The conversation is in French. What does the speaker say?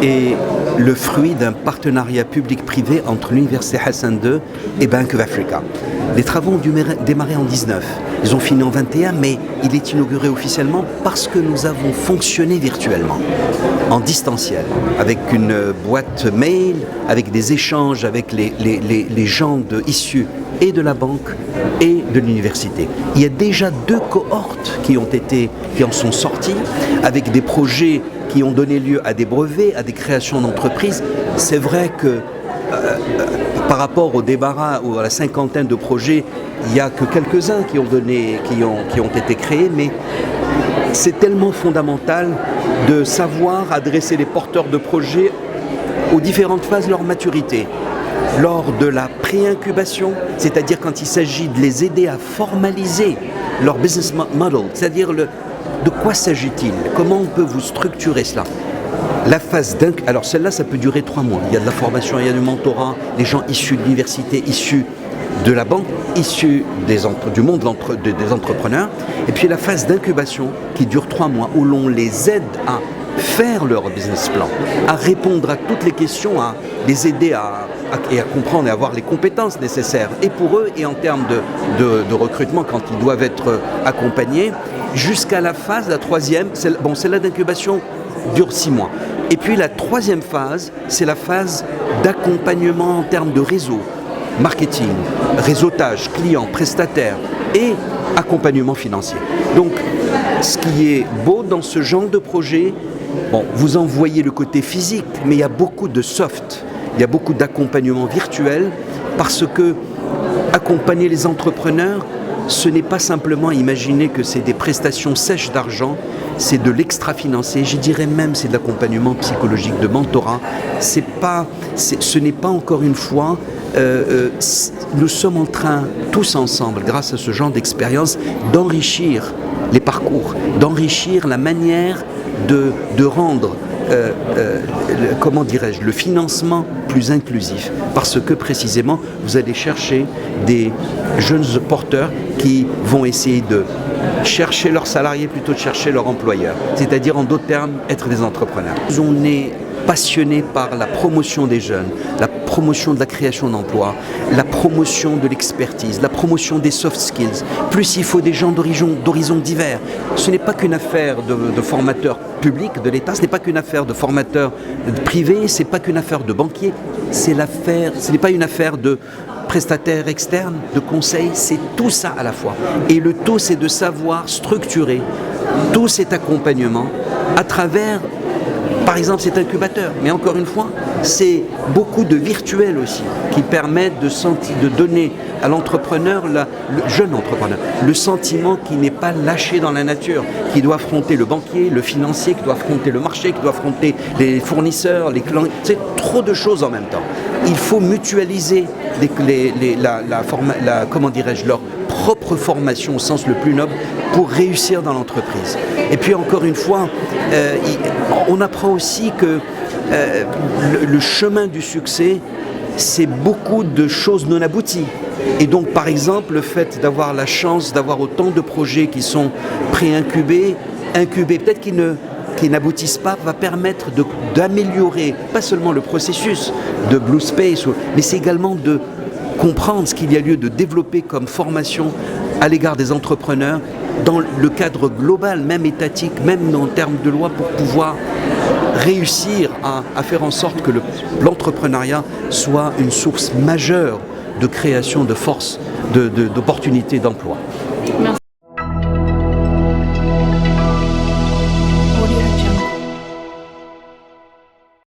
est le fruit d'un partenariat public-privé entre l'Université Hassan II et Bank of Africa. Les travaux ont démarré en 19. Ils ont fini en 21, mais il est inauguré officiellement parce que nous avons fonctionné virtuellement, en distanciel, avec une boîte mail, avec des échanges avec les gens issus et de la banque et de l'université. Il y a déjà 2 cohortes qui en sont sorties, avec des projets qui ont donné lieu à des brevets, à des créations d'entreprises. C'est vrai que par rapport au débarras ou à la cinquantaine de projets, il n'y a que quelques-uns qui ont été créés, mais c'est tellement fondamental de savoir adresser les porteurs de projets aux différentes phases de leur maturité. Lors de la pré-incubation, c'est-à-dire quand il s'agit de les aider à formaliser leur business model, c'est-à-dire de quoi s'agit-il, comment on peut vous structurer cela. La phase alors celle-là, ça peut durer 3 mois. Il y a de la formation, il y a du mentorat, les gens issus de l'université, issus de la banque, issus du monde des entrepreneurs. Et puis la phase d'incubation qui dure 3 mois, où l'on les aide à faire leur business plan, à répondre à toutes les questions, à les aider à comprendre et à avoir les compétences nécessaires, et pour eux, et en termes de recrutement quand ils doivent être accompagnés, jusqu'à la phase, la troisième, celle-là d'incubation dure 6 mois. Et puis la troisième phase, c'est la phase d'accompagnement en termes de réseau, marketing, réseautage, clients, prestataires et accompagnement financier. Donc, ce qui est beau dans ce genre de projet, vous en voyez le côté physique, mais il y a beaucoup de soft, il y a beaucoup d'accompagnement virtuel, parce que accompagner les entrepreneurs, ce n'est pas simplement imaginer que c'est des prestations sèches d'argent, c'est de l'extra-financier, je dirais même c'est de l'accompagnement psychologique, de mentorat. Ce n'est pas encore une fois, nous sommes en train, tous ensemble, grâce à ce genre d'expérience, d'enrichir les parcours, d'enrichir la manière de rendre le financement plus inclusif, parce que précisément vous allez chercher des jeunes porteurs qui vont essayer de chercher leurs salariés plutôt que de chercher leur employeur, c'est-à-dire en d'autres termes être des entrepreneurs. On est passionné par la promotion des jeunes, la promotion de la création d'emplois, la promotion de l'expertise, la promotion des soft skills. Plus il faut des gens d'horizons divers. Ce n'est pas qu'une affaire de formateurs publics de l'État, ce n'est pas qu'une affaire de formateurs privés, ce n'est pas qu'une affaire de banquiers, ce n'est pas une affaire de prestataires externes, de conseils, c'est tout ça à la fois. Et le tout, c'est de savoir structurer tout cet accompagnement à travers, par exemple, cet incubateur. Mais encore une fois, c'est beaucoup de virtuels aussi qui permettent de donner à l'entrepreneur, le jeune entrepreneur, le sentiment qu'il n'est pas lâché dans la nature, qu'il doit affronter le banquier, le financier, qu'il doit affronter le marché, qu'il doit affronter les fournisseurs, les clients. C'est trop de choses en même temps. Il faut mutualiser leur propre formation au sens le plus noble pour réussir dans l'entreprise. Et puis encore une fois, on apprend aussi que le chemin du succès, c'est beaucoup de choses non abouties. Et donc par exemple, le fait d'avoir la chance d'avoir autant de projets qui sont pré-incubés, peut-être qui n'aboutissent pas, va permettre d'améliorer pas seulement le processus de Blue Space, mais c'est également de comprendre ce qu'il y a lieu de développer comme formation à l'égard des entrepreneurs dans le cadre global, même étatique, même en termes de loi, pour pouvoir réussir à faire en sorte que l'entrepreneuriat soit une source majeure de création de forces, d'opportunités d'emploi. Merci.